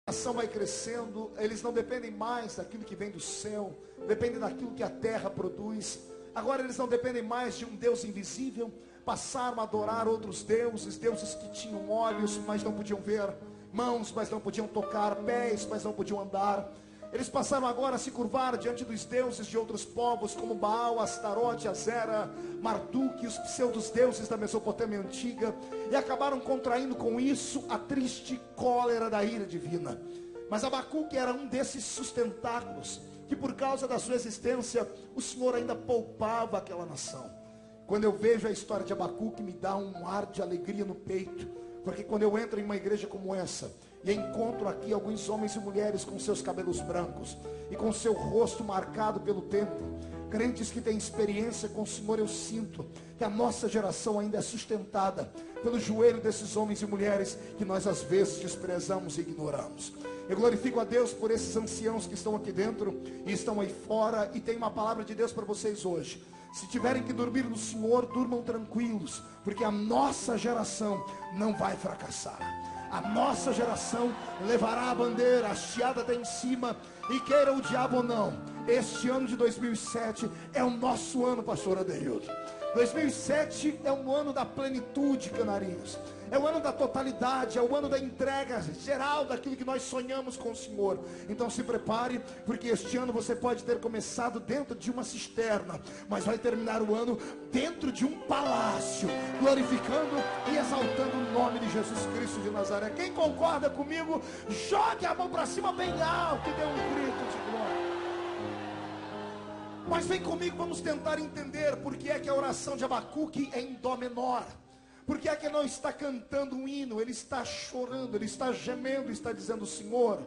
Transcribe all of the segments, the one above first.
A nação vai crescendo, eles não dependem mais daquilo que vem do céu, dependem daquilo que a terra produz. Agora eles não dependem mais de um Deus invisível, passaram a adorar outros deuses, deuses que tinham olhos, mas não podiam ver, mãos, mas não podiam tocar, pés, mas não podiam andar. Eles passaram agora a se curvar diante dos deuses de outros povos, como Baal, Astarote, Azera, Marduk, os pseudos deuses da Mesopotâmia antiga, e acabaram contraindo com isso a triste cólera da ira divina. Mas Abacuque era um desses sustentáculos, que por causa da sua existência, o Senhor ainda poupava aquela nação. Quando eu vejo a história de Abacuque, me dá um ar de alegria no peito, porque quando eu entro em uma igreja como essa, e encontro aqui alguns homens e mulheres com seus cabelos brancos e com seu rosto marcado pelo tempo, crentes que têm experiência com o Senhor, eu sinto que a nossa geração ainda é sustentada pelo joelho desses homens e mulheres que nós às vezes desprezamos e ignoramos. Eu glorifico a Deus por esses anciãos que estão aqui dentro e estão aí fora, e tem uma palavra de Deus para vocês hoje. Se tiverem que dormir no Senhor, durmam tranquilos, porque a nossa geração não vai fracassar. A nossa geração levará a bandeira hasteada até em cima, e queira o diabo ou não, este ano de 2007 é o nosso ano, pastor Adeildo. 2007 é um ano da plenitude, canarinhos. É o ano da totalidade, é o ano da entrega geral daquilo que nós sonhamos com o Senhor. Então se prepare, porque este ano você pode ter começado dentro de uma cisterna, mas vai terminar o ano dentro de um palácio, glorificando e exaltando o nome de Jesus Cristo de Nazaré. Quem concorda comigo, jogue a mão para cima bem alto e dê um grito de glória. Mas vem comigo, vamos tentar entender por que é que a oração de Abacuque é em dó menor. Por que é que ele não está cantando um hino? Ele está chorando, ele está gemendo, está dizendo: Senhor,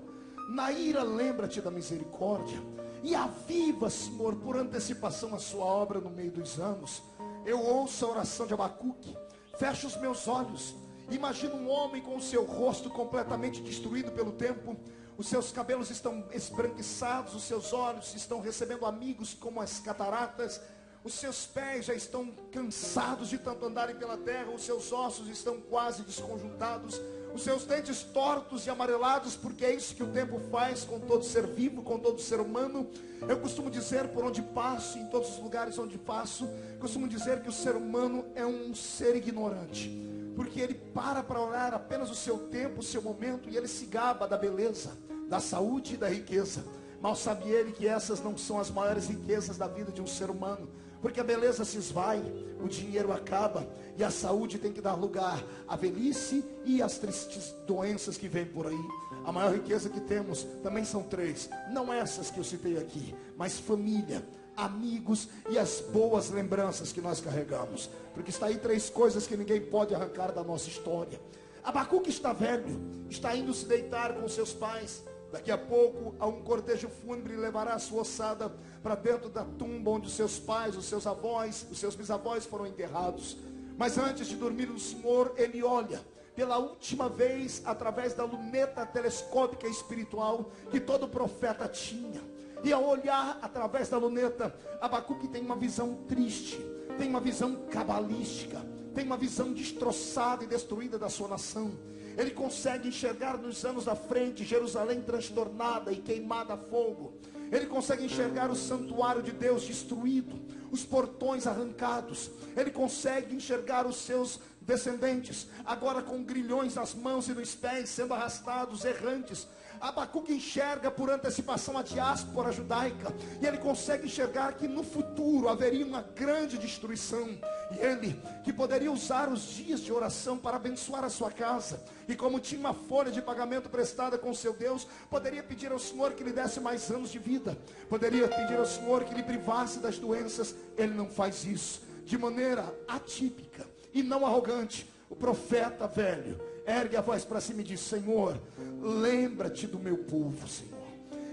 na ira lembra-te da misericórdia, e aviva, Senhor, por antecipação a sua obra no meio dos anos. Eu ouço a oração de Abacuque, fecho os meus olhos, imagino um homem com o seu rosto completamente destruído pelo tempo. Os seus cabelos estão esbranquiçados, os seus olhos estão recebendo amigos como as cataratas, os seus pés já estão cansados de tanto andarem pela terra, os seus ossos estão quase desconjuntados, os seus dentes tortos e amarelados, porque é isso que o tempo faz com todo ser vivo, com todo ser humano. Eu costumo dizer, por onde passo, em todos os lugares onde passo, costumo dizer que o ser humano é um ser ignorante, porque ele para olhar apenas o seu tempo, o seu momento, e ele se gaba da beleza, da saúde e da riqueza. Mal sabe ele que essas não são as maiores riquezas da vida de um ser humano, porque a beleza se esvai, o dinheiro acaba, e a saúde tem que dar lugar à velhice e às tristes doenças que vêm por aí. A maior riqueza que temos também são três, não essas que eu citei aqui, mas família, amigos e as boas lembranças que nós carregamos, porque está aí três coisas que ninguém pode arrancar da nossa história. Abacuque está velho, está indo se deitar com seus pais. Daqui a pouco, a um cortejo fúnebre levará a sua ossada para dentro da tumba onde os seus pais, os seus avós, os seus bisavós foram enterrados. Mas antes de dormir no Senhor, ele olha pela última vez através da luneta telescópica espiritual que todo profeta tinha. E ao olhar através da luneta, Abacuque tem uma visão triste, tem uma visão cabalística, tem uma visão destroçada e destruída da sua nação. Ele consegue enxergar nos anos da frente Jerusalém transtornada e queimada a fogo. Ele consegue enxergar o santuário de Deus destruído, os portões arrancados. Ele consegue enxergar os seus descendentes agora com grilhões nas mãos e nos pés, sendo arrastados, errantes. Abacuque enxerga por antecipação a diáspora judaica, e ele consegue enxergar que no futuro haveria uma grande destruição, e ele, que poderia usar os dias de oração para abençoar a sua casa, e como tinha uma folha de pagamento prestada com seu Deus, poderia pedir ao Senhor que lhe desse mais anos de vida, poderia pedir ao Senhor que lhe privasse das doenças. Ele não faz isso. De maneira atípica e não arrogante, o profeta velho ergue a voz para cima e diz: Senhor, lembra-te do meu povo, Senhor,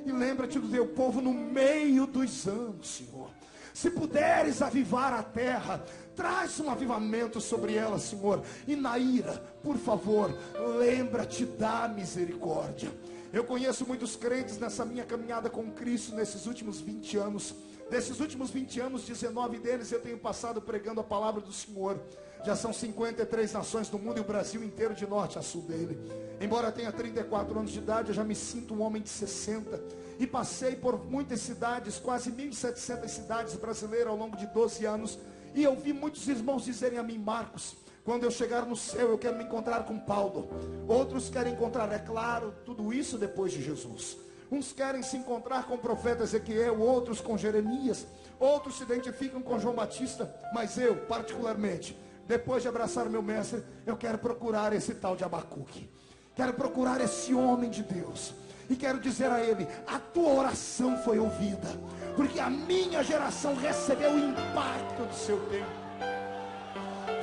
e lembra-te do teu povo no meio dos anos, Senhor. Se puderes avivar a terra, traz um avivamento sobre ela, Senhor. E na ira, por favor, lembra-te da misericórdia. Eu conheço muitos crentes nessa minha caminhada com Cristo nesses últimos 20 anos. Desses últimos 20 anos, 19 deles eu tenho passado pregando a palavra do Senhor. Já são 53 nações do mundo e o Brasil inteiro de norte a sul dele. Embora tenha 34 anos de idade, eu já me sinto um homem de 60. E passei por muitas cidades, quase 1.700 cidades brasileiras ao longo de 12 anos. E eu vi muitos irmãos dizerem a mim: Marcos, quando eu chegar no céu eu quero me encontrar com Paulo. Outros querem encontrar, é claro, tudo isso depois de Jesus. Uns querem se encontrar com o profeta Ezequiel, outros com Jeremias, outros se identificam com João Batista. Mas eu, particularmente, depois de abraçar o meu mestre, eu quero procurar esse tal de Abacuque. Quero procurar esse homem de Deus. E quero dizer a ele: a tua oração foi ouvida, porque a minha geração recebeu o impacto do seu tempo.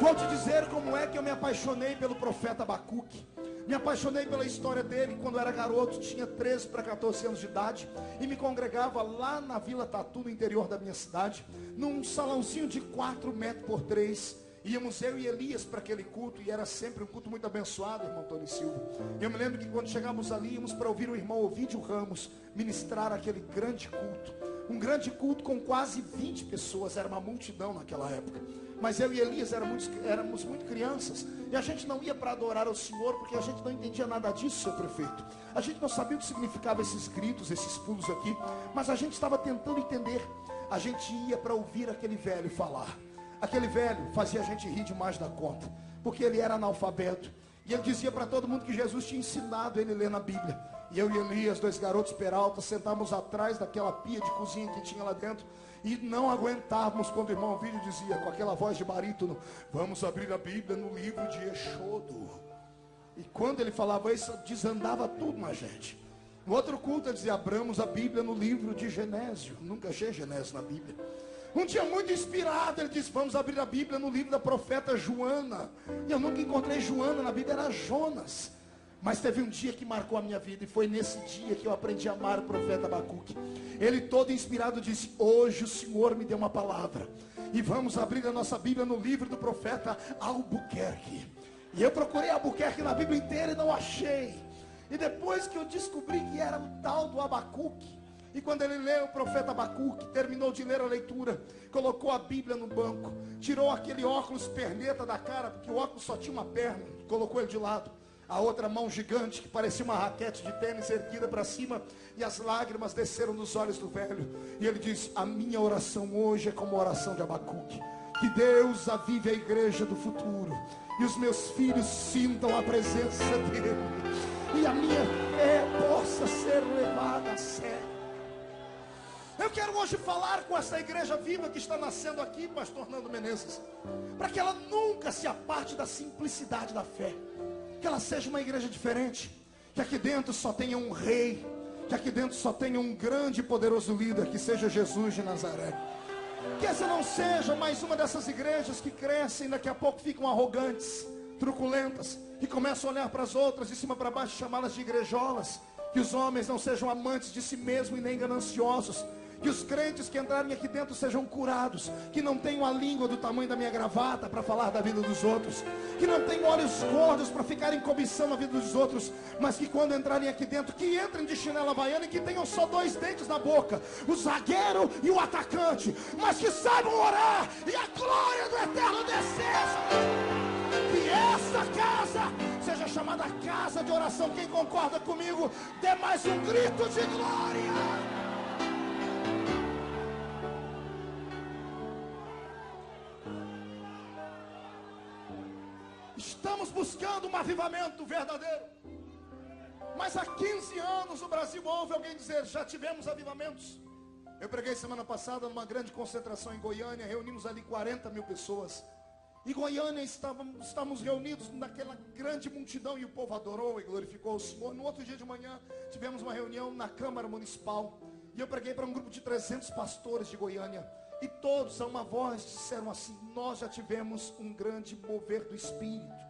Vou te dizer como é que eu me apaixonei pelo profeta Abacuque. Me apaixonei pela história dele quando eu era garoto, tinha 13 para 14 anos de idade, e me congregava lá na Vila Tatu, no interior da minha cidade, num salãozinho de 4 metros por 3. Íamos eu e Elias para aquele culto, e era sempre um culto muito abençoado, irmão Tony Silva. Eu me lembro que quando chegávamos ali, íamos para ouvir o irmão Ovídio Ramos ministrar aquele grande culto. Um grande culto com quase 20 pessoas, era uma multidão naquela época. Mas eu e Elias éramos muito crianças, e a gente não ia para adorar ao Senhor, porque a gente não entendia nada disso, seu prefeito. A gente não sabia o que significava esses gritos, esses pulos aqui, mas a gente estava tentando entender. A gente ia para ouvir aquele velho falar. Aquele velho fazia a gente rir demais da conta, porque ele era analfabeto, e ele dizia para todo mundo que Jesus tinha ensinado ele a ler na Bíblia. E eu e Elias, 2 garotos Peralta, sentávamos atrás daquela pia de cozinha que tinha lá dentro, e não aguentávamos quando o irmão Ovídio dizia, com aquela voz de barítono: vamos abrir a Bíblia no livro de Êxodo. E quando ele falava isso, desandava tudo na gente. No outro culto ele dizia: abramos a Bíblia no livro de Genésio. Nunca achei Genésio na Bíblia. Um dia muito inspirado, ele disse: vamos abrir a Bíblia no livro da profeta Joana. E eu nunca encontrei Joana na Bíblia, era Jonas. Mas teve um dia que marcou a minha vida, e foi nesse dia que eu aprendi a amar o profeta Abacuque. Ele todo inspirado disse: hoje o Senhor me deu uma palavra, e vamos abrir a nossa Bíblia no livro do profeta Albuquerque. E eu procurei Albuquerque na Bíblia inteira e não achei. E depois que eu descobri que era o tal do Abacuque, e quando ele leu o profeta Abacuque, terminou de ler a leitura, colocou a Bíblia no banco, tirou aquele óculos perneta da cara, porque o óculos só tinha uma perna, colocou ele de lado, a outra mão gigante que parecia uma raquete de tênis erguida para cima, e as lágrimas desceram dos olhos do velho, e ele disse: a minha oração hoje é como a oração de Abacuque, que Deus avive a igreja do futuro, e os meus filhos sintam a presença dele, e a minha fé possa ser levada a sério. Eu quero hoje falar com essa igreja viva que está nascendo aqui, pastor Nando Menezes, para que ela nunca se aparte da simplicidade da fé, que ela seja uma igreja diferente, que aqui dentro só tenha um rei, que aqui dentro só tenha um grande e poderoso líder, que seja Jesus de Nazaré. Que essa não seja mais uma dessas igrejas que crescem e daqui a pouco ficam arrogantes, truculentas, e começam a olhar para as outras de cima para baixo, chamá-las de igrejolas. Que os homens não sejam amantes de si mesmos e nem gananciosos. Que os crentes que entrarem aqui dentro sejam curados. Que não tenham a língua do tamanho da minha gravata para falar da vida dos outros. Que não tenham olhos gordos para ficarem cobiçando a vida dos outros. Mas que quando entrarem aqui dentro, que entrem de chinela havaiana e que tenham só 2 dentes na boca: o zagueiro e o atacante. Mas que saibam orar e a glória do eterno descer. Que essa casa seja chamada casa de oração. Quem concorda comigo, dê mais um grito de glória. Estamos buscando um avivamento verdadeiro. Mas há 15 anos o Brasil ouve alguém dizer: já tivemos avivamentos. Eu preguei semana passada numa grande concentração em Goiânia. Reunimos ali 40 mil pessoas. Em Goiânia estávamos reunidos naquela grande multidão, e o povo adorou e glorificou o Senhor. No outro dia de manhã tivemos uma reunião na Câmara Municipal, e eu preguei para um grupo de 300 pastores de Goiânia, e todos a uma voz disseram assim: nós já tivemos um grande mover do Espírito.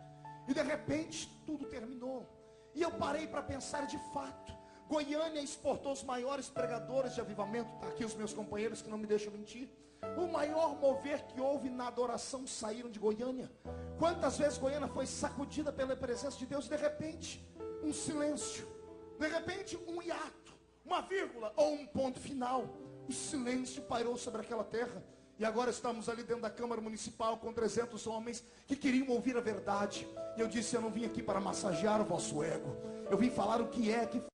E de repente tudo terminou, e eu parei para pensar, de fato, Goiânia exportou os maiores pregadores de avivamento. Está aqui os meus companheiros que não me deixam mentir. O maior mover que houve na adoração saíram de Goiânia. Quantas vezes Goiânia foi sacudida pela presença de Deus, e de repente um silêncio, de repente um hiato, uma vírgula ou um ponto final. O silêncio pairou sobre aquela terra, E agora estamos ali dentro da Câmara Municipal com 300 homens que queriam ouvir a verdade. E eu disse, eu não vim aqui para massagear o vosso ego. Eu vim falar o que é que